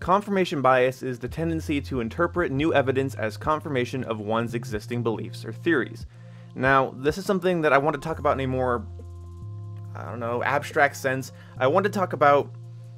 Confirmation bias is the tendency to interpret new evidence as confirmation of one's existing beliefs or theories. Now, this is something that I want to talk about in a more, I don't know, abstract sense. I want to talk about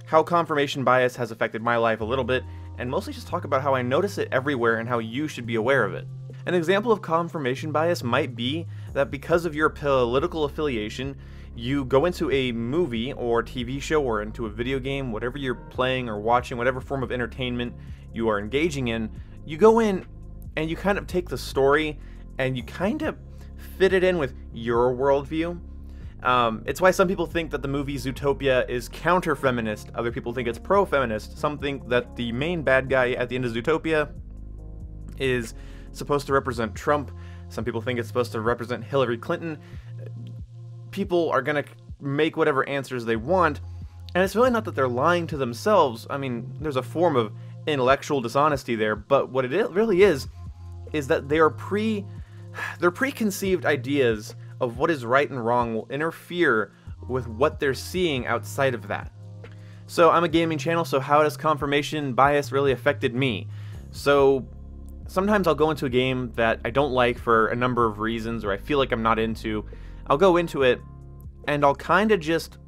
how confirmation bias has affected my life a little bit, and mostly just talk about how I notice it everywhere and how you should be aware of it. An example of confirmation bias might be that because of your political affiliation, you go into a movie or TV show or into a video game, whatever you're playing or watching, whatever form of entertainment you are engaging in, you go in and you kind of take the story and you kind of fit it in with your worldview. It's why some people think that the movie Zootopia is counter-feminist, other people think it's pro-feminist. Some think that the main bad guy at the end of Zootopia is supposed to represent Trump. Some people think it's supposed to represent Hillary Clinton. People are going to make whatever answers they want, and it's really not that they're lying to themselves. I mean, there's a form of intellectual dishonesty there, but what it really is that their preconceived ideas of what is right and wrong will interfere with what they're seeing outside of that. So I'm a gaming channel, so how has confirmation bias really affected me? So sometimes I'll go into a game that I don't like for a number of reasons, or I feel like I'm not into. I'll go into it, and I'll kind of just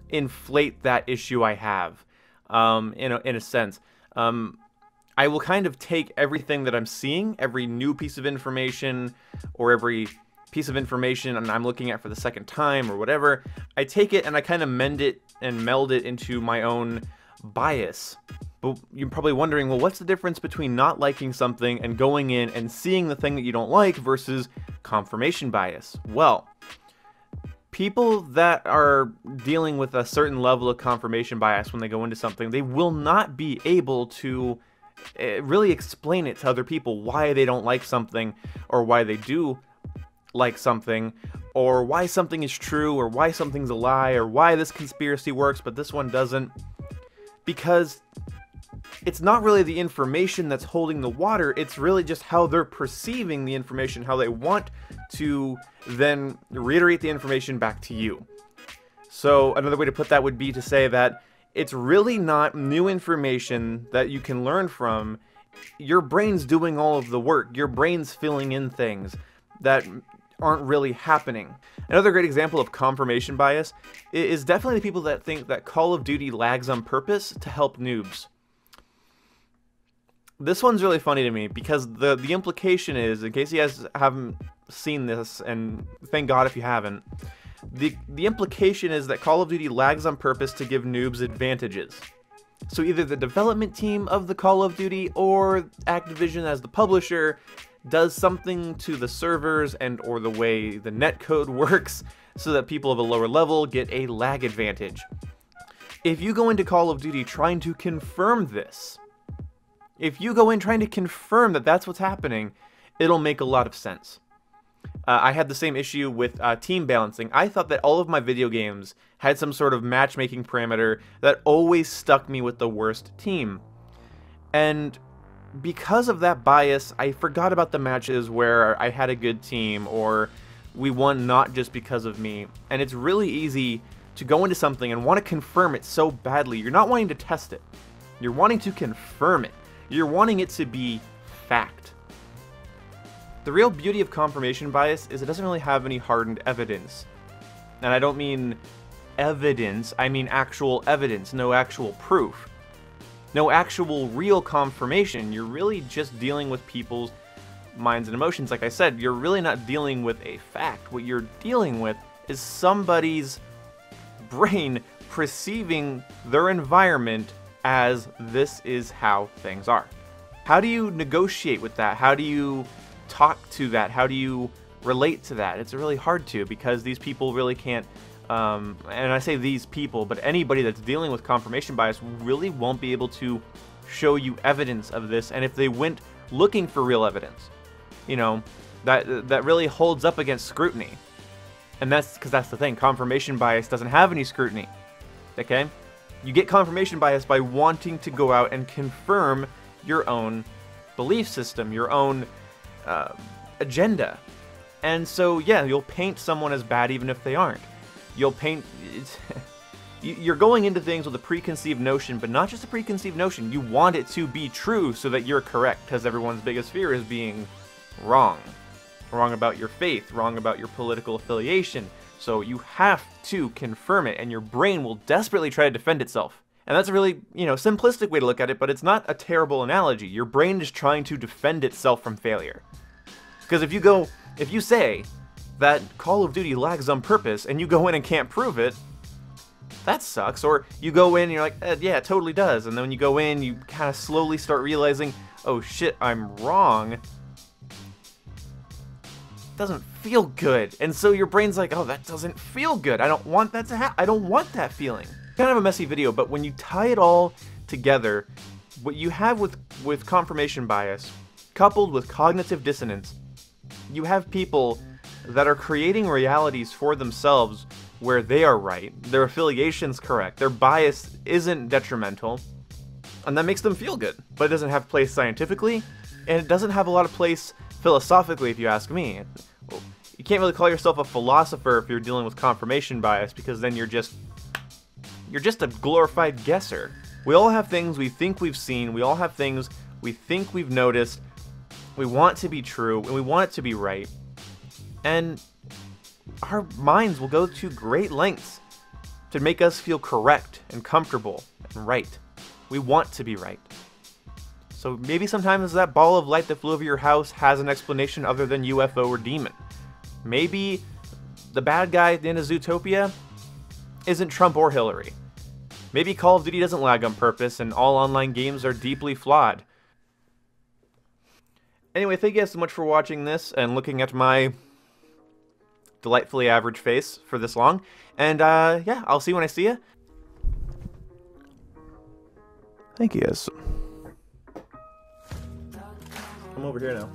inflate that issue I have, in a sense. I will kind of take everything that I'm seeing, every new piece of information, or every piece of information I'm looking at for the second time, or whatever. I take it and I kind of mend it and meld it into my own bias. But you're probably wondering, well, what's the difference between not liking something and going in and seeing the thing that you don't like versus confirmation bias? Well, people that are dealing with a certain level of confirmation bias when they go into something, they will not be able to really explain it to other people why they don't like something, or why they do like something, or why something is true, or why something's a lie, or why this conspiracy works but this one doesn't. Because it's not really the information that's holding the water, it's really just how they're perceiving the information, how they want to then reiterate the information back to you. So another way to put that would be to say that it's really not new information that you can learn from. Your brain's doing all of the work. Your brain's filling in things that aren't really happening. Another great example of confirmation bias is definitely the people that think that Call of Duty lags on purpose to help noobs. This one's really funny to me because the implication is, in case you guys haven't seen this, and thank God if you haven't, the implication is that Call of Duty lags on purpose to give noobs advantages. So either the development team of the Call of Duty or Activision as the publisher does something to the servers and or the way the netcode works so that people of a lower level get a lag advantage. If you go into Call of Duty trying to confirm this, if you go in trying to confirm that that's what's happening, it'll make a lot of sense. I had the same issue with team balancing. I thought that all of my video games had some sort of matchmaking parameter that always stuck me with the worst team. And because of that bias, I forgot about the matches where I had a good team, or we won not just because of me. And it's really easy to go into something and want to confirm it so badly. You're not wanting to test it. You're wanting to confirm it. You're wanting it to be fact. The real beauty of confirmation bias is it doesn't really have any hardened evidence. And I don't mean evidence, I mean actual evidence, no actual proof. No actual real confirmation. You're really just dealing with people's minds and emotions. Like I said, you're really not dealing with a fact. What you're dealing with is somebody's brain perceiving their environment as this is how things are. How do you negotiate with that? How do you talk to that? How do you relate to that? It's really hard to, because these people really can't, and I say these people, but anybody that's dealing with confirmation bias really won't be able to show you evidence of this. And if they went looking for real evidence, you know, that really holds up against scrutiny. And that's because that's the thing. Confirmation bias doesn't have any scrutiny. Okay? You get confirmation bias by wanting to go out and confirm your own belief system, your own agenda. And so, yeah, you'll paint someone as bad even if they aren't. You'll paint... You're going into things with a preconceived notion, but not just a preconceived notion. You want it to be true so that you're correct, because everyone's biggest fear is being wrong. Wrong about your faith, wrong about your political affiliation. So you have to confirm it, and your brain will desperately try to defend itself. And that's a really, simplistic way to look at it, but it's not a terrible analogy. Your brain is trying to defend itself from failure. Because if you say that Call of Duty lags on purpose, and you go in and can't prove it, that sucks. Or you go in and you're like, yeah, it totally does. And then when you go in, you kind of slowly start realizing, oh shit, I'm wrong. It doesn't feel good. And so your brain's like, oh, that doesn't feel good. I don't want that to happen. I don't want that feeling. Kind of a messy video, but when you tie it all together, what you have with confirmation bias, coupled with cognitive dissonance, you have people that are creating realities for themselves where they are right, their affiliation's correct, their bias isn't detrimental, and that makes them feel good. But it doesn't have place scientifically, and it doesn't have a lot of place philosophically, if you ask me. You can't really call yourself a philosopher if you're dealing with confirmation bias, because then you're just a glorified guesser. We all have things we think we've seen, we all have things we think we've noticed, we want to be true, and we want it to be right, and our minds will go to great lengths to make us feel correct and comfortable and right. We want to be right. So maybe sometimes that ball of light that flew over your house has an explanation other than UFO or demon. Maybe the bad guy at the end of Zootopia isn't Trump or Hillary. Maybe Call of Duty doesn't lag on purpose and all online games are deeply flawed. Anyway, thank you guys so much for watching this and looking at my delightfully average face for this long. And yeah, I'll see you when I see you. Thank you guys. I'm over here now.